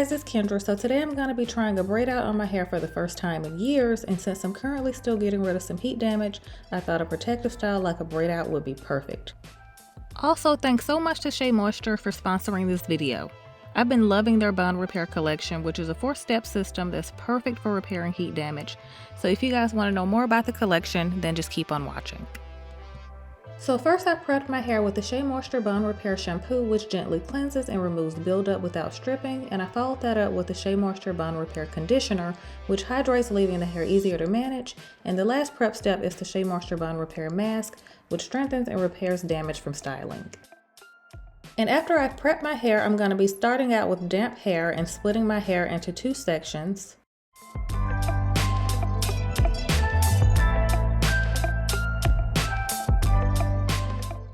guys, it's Kendra. So today I'm going to be trying a braid out on my hair for the first time in years, and since I'm currently still getting rid of some heat damage, I thought a protective style like a braid out would be perfect. Also, thanks so much to SheaMoisture for sponsoring this video. I've been loving their bond repair collection, which is a 4-step system that's perfect for repairing heat damage. So if you guys want to know more about the collection, then just keep on watching. So first I prepped my hair with the SheaMoisture Bond Repair Shampoo, which gently cleanses and removes buildup without stripping, and I followed that up with the SheaMoisture Bond Repair Conditioner, which hydrates, leaving the hair easier to manage, and the last prep step is the SheaMoisture Bond Repair Mask, which strengthens and repairs damage from styling. And after I prep my hair, I'm going to be starting out with damp hair and splitting my hair into 2 sections.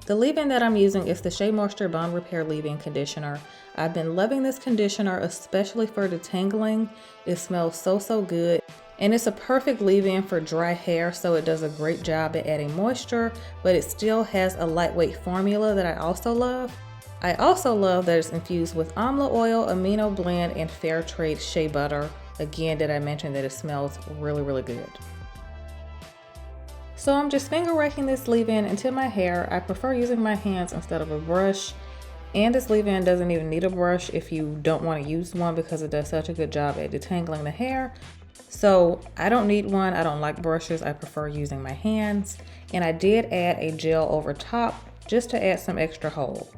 The leave-in that I'm using is the SheaMoisture Bond Repair Leave-In Conditioner. I've been loving this conditioner, especially for detangling. It smells so good. And it's a perfect leave-in for dry hair, so it does a great job at adding moisture, but it still has a lightweight formula that I also love. I also love that it's infused with amla oil, amino blend, and fair trade shea butter. Again, did I mention that it smells really good. So I'm just finger raking this leave-in into my hair. I prefer using my hands instead of a brush. And this leave-in doesn't even need a brush if you don't want to use one, because it does such a good job at detangling the hair. So I don't need one. I don't like brushes. I prefer using my hands. And I did add a gel over top just to add some extra hold.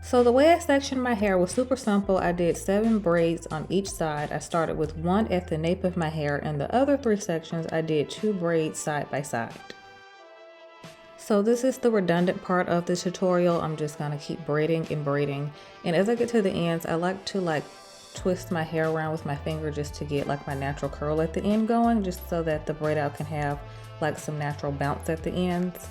So the way I sectioned my hair was super simple. I did 7 braids on each side. I started with 1 at the nape of my hair, and the other 3 sections I did 2 braids side by side. So this is the redundant part of the tutorial. I'm just gonna keep braiding and braiding. And as I get to the ends, I like to twist my hair around with my finger just to get my natural curl at the end going, just so that the braid out can have some natural bounce at the ends.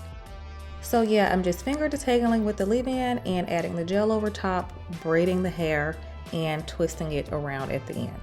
So yeah, I'm just finger detangling with the leave-in and adding the gel over top, braiding the hair, and twisting it around at the ends.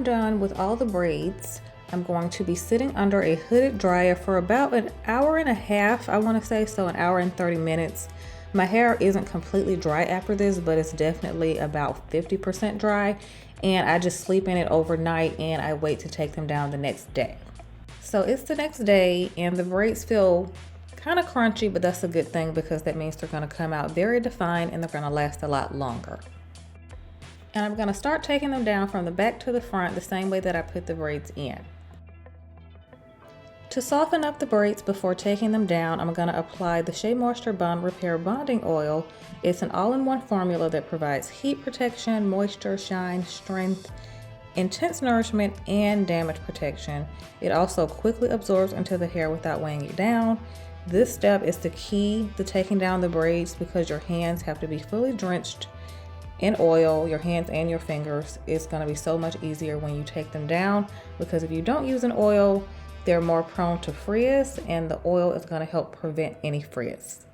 done with all the braids, I'm going to be sitting under a hooded dryer for about an hour and a half, I want to say, so an hour and 30 minutes. My hair isn't completely dry after this, but it's definitely about 50% dry, and I just sleep in it overnight and I wait to take them down the next day. So it's the next day and the braids feel kind of crunchy, but that's a good thing because that means they're going to come out very defined and they're going to last a lot longer. And I'm going to start taking them down from the back to the front the same way that I put the braids in. To soften up the braids before taking them down, I'm going to apply the SheaMoisture Bond Repair Bonding Oil. It's an all-in-one formula that provides heat protection, moisture, shine, strength, intense nourishment, and damage protection. It also quickly absorbs into the hair without weighing you down. This step is the key to taking down the braids because your hands have to be fully drenched in oil, your hands and your fingers. It's going to be so much easier when you take them down because if you don't use an oil, they're more prone to frizz, and the oil is going to help prevent any frizz.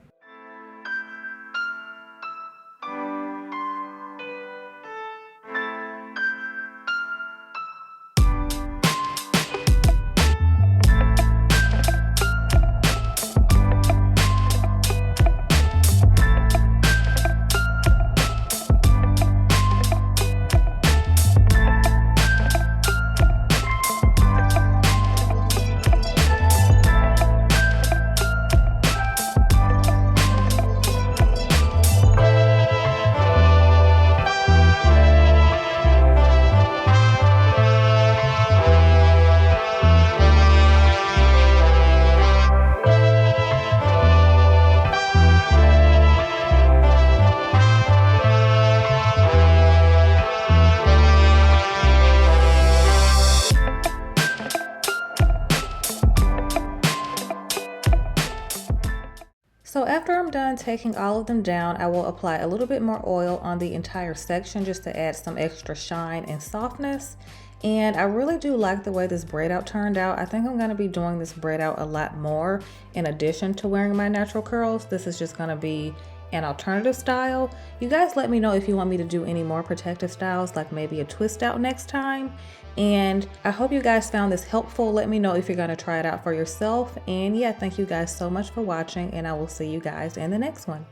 So after I'm done taking all of them down, I will apply a little bit more oil on the entire section just to add some extra shine and softness. And I really do like the way this braid out turned out. I think I'm going to be doing this braid out a lot more in addition to wearing my natural curls. This is just going to be an alternative style. You guys let me know if you want me to do any more protective styles, like maybe a twist out next time. And I hope you guys found this helpful. Let me know if you're going to try it out for yourself. And yeah, thank you guys so much for watching, and I will see you guys in the next one.